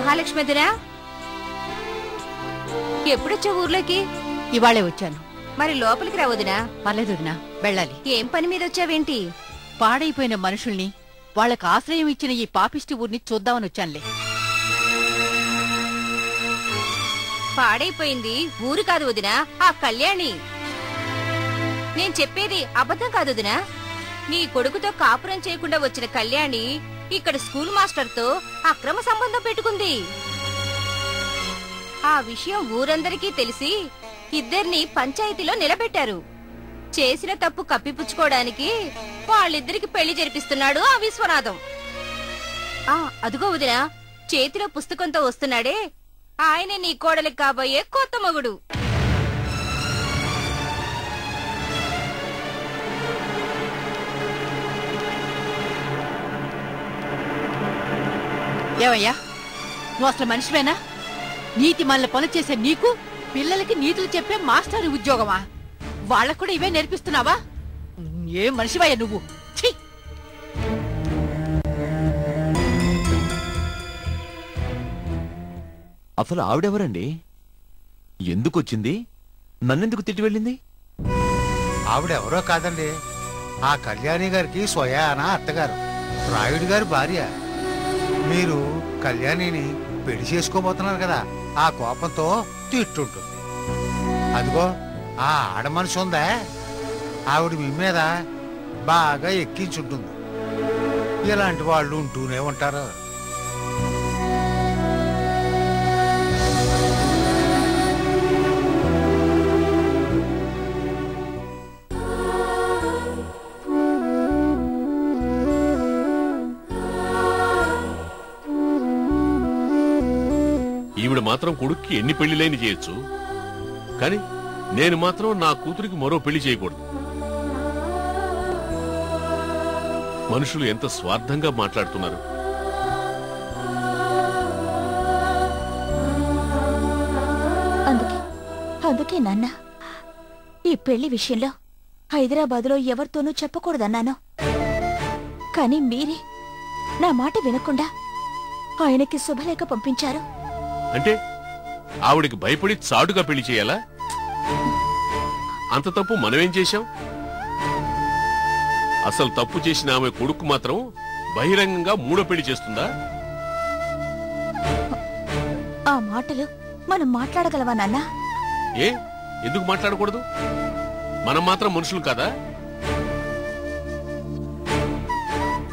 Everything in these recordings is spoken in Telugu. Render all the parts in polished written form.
మహాలక్ష్మి వదినా, ఎప్పుడొచ్చా ఊర్లోకి? ఇవాళే వచ్చాను. మరి లోపలికి రావదినా? పర్లేదు వదినా, వెళ్ళాలి. ఏం పని మీద వచ్చావేంటి? పాడైపోయిన మనుషుల్ని, వాళ్లకు ఆశ్రయం ఇచ్చిన ఈ పాపిష్టి ఊరిని చూద్దామని వచ్చానులే. పాడైపోయింది ఊరు కాదు వదినా, ఆ కళ్యాణి. నేను చెప్పేది అబద్ధం కాదు వదినా. నీ కొడుకుతో కాపురం చేయకుండా వచ్చిన కళ్యాణి ఇక్కడ స్కూల్ మాస్టర్తో అక్రమ సంబంధం పెట్టుకుంది. ఆ విషయం ఊరందరికీ తెలిసి ఇద్దరిని పంచాయతీలో నిలబెట్టారు. చేసిన తప్పు కప్పిపుచ్చుకోవడానికి వాళ్ళిద్దరికి పెళ్లి జరిపిస్తున్నాడు ఆ విశ్వనాథం. అదుగో వదినా, చేతిలో పుస్తకంతో వస్తున్నాడే, ఆయనే నీ కోడలికి కాబోయే కొత్త మగుడు. ఏమయ్యా, నువ్వు అసలు మనిషివేనా? నీతి మళ్ళీ పనులు చేసే నీకు పిల్లలకి నీతులు చెప్పే మాస్టర్ ఉద్యోగమా? వాళ్ళకు కూడా ఇవే నేర్పిస్తున్నావా? ఏం మనిషివయ్యా నువ్వు? అసలు ఆవిడెవరండి? ఎందుకొచ్చింది? నన్నెందుకు తిట్టి వెళ్ళింది? ఆవిడెవరో కాదండి, ఆ కళ్యాణి గారికి స్వయానా అత్తగారు, రాయుడు గారి భార్య. మీరు కళ్యాణిని పెళ్లి చేసుకోబోతున్నారు కదా, ఆ కోపంతో తిట్టుంటుంది. అదిగో ఆ ఆడ మనిషి ఉందా, ఆవిడ మీ మీద బాగా ఎక్కించుంటుంది. ఇలాంటి వాళ్ళు ఉంటూనే ఉంటారు. ఈవిడ మాత్రం కొడుక్కి ఎన్ని పెళ్లిలైన చేయొచ్చు, కాని నేను మాత్రం నా కూతురికి మరో పెళ్లి చేయకూడదు. మనుషులు ఎంత స్వార్థంగా మాట్లాడుతున్నారు. అందుకే నాన్న ఈ పెళ్లి విషయంలో హైదరాబాదులో ఎవరితోనూ చెప్పకూడదన్నాను. కానీ మీరే నా మాట వినకుండా ఆయనకి శుభలేఖ పంపించారు. అంటే ఆవిడికి భయపడి చాటుగా పెళ్లి చేయాలా? అంత తప్పు మనమేం చేశాం? అసలు తప్పు చేసిన ఆమె కొడుకు మాత్రం బహిరంగంగా మూడో పెళ్లి చేస్తుందా? ఆ మాటలు మనం మాట్లాడగలవా నాన్నా? ఎందుకు మాట్లాడకూడదు? మనం మాత్రం మనుషులు కాదా?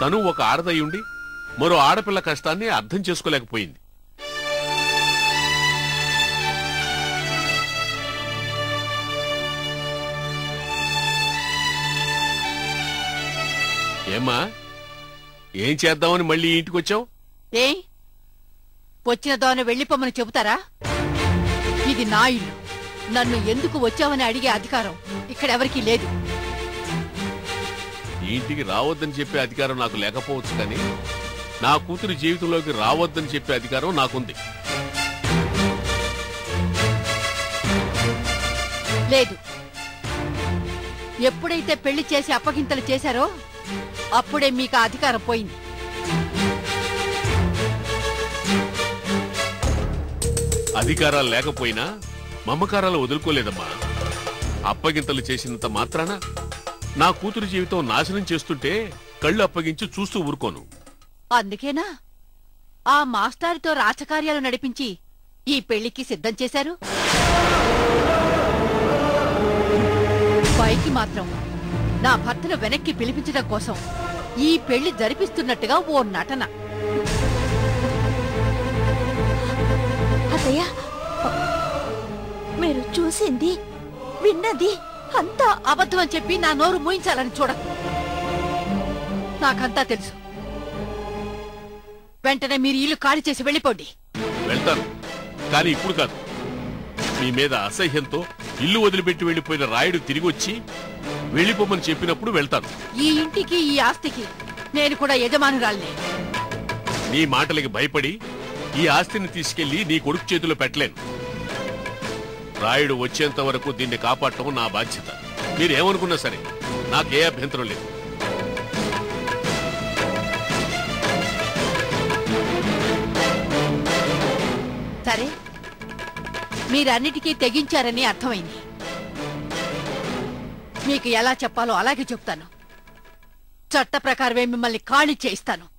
తను ఒక ఆడదయ్యుండి మరో ఆడపిల్ల కష్టాన్ని అర్థం చేసుకోలేకపోయింది. ఏమ్మా, ఏం చేద్దామని మళ్ళీ ఇంటికొచ్చావు? వచ్చిన దాన్ని వెళ్లిపోమని చెబుతారా? ఇది నా ఇల్లు. నన్ను ఎందుకు వచ్చావని అడిగే అధికారం ఇక్కడెవరికీ లేదు. ఇంటికి రావద్దని చెప్పే అధికారం నాకు లేకపోవచ్చు, కానీ నా కూతురి జీవితంలోకి రావద్దని చెప్పే అధికారం నాకుంది. లేదు. ఎప్పుడైతే పెళ్లి చేసి అప్పగింతలు చేశారో అప్పుడే మీకు అధికారం పోయింది. అధికారాలు లేకపోయినా మమకారాలు వదులుకోలేదమ్మా. అప్పగింతలు చేసినంత మాత్రాన నా కూతురు జీవితం నాశనం చేస్తుంటే కళ్ళు అప్పగించి చూస్తూ ఊరుకోను. అందుకేనా ఆ మాస్టారితో రాజకార్యాలు నడిపించి ఈ పెళ్లికి సిద్ధం చేశారు? పైకి మాత్రం నా భర్తను వెనక్కి పిలిపించడం కోసం ఈ పెళ్లి జరిపిస్తున్నట్టుగా ఓ నటన. అత్తయ్య, మీరు చూసింది విన్నది అంతా అబద్ధం అని చెప్పి నా నోరు మూయించాలని చూడకు. నాకంతా తెలుసు. వెంటనే మీరు ఇల్లు ఖాళీ చేసి వెళ్ళిపోండి. వెళ్తాను, కానీ ఇప్పుడు కాదు. మీ మీద అసహ్యంతో ఇల్లు వదిలిపెట్టి వెళ్లిపోయిన రాయుడు తిరిగి వచ్చి వెళ్లిపోమని చెప్పినప్పుడు వెళ్తాను. ఈ ఇంటికి ఈ ఆస్తికి నేను కూడా యజమానురాల్నే. నీ మాటలకి భయపడి ఈ ఆస్తిని తీసుకెళ్లి నీ కొడుకు చేతిలో పెట్టలేను. రాయుడు వచ్చేంత వరకు దీన్ని కాపాడటం నా బాధ్యత. మీరేమనుకున్నా సరే నాకే అభ్యంతరం లేదు. సరే, మీరన్నిటికీ తెగించారని అర్థమైంది. మీకు ఎలా చెప్పాలో అలాగే చెప్తాను. చట్ట ప్రకారమే మిమ్మల్ని ఖాళీ చేయిస్తాను.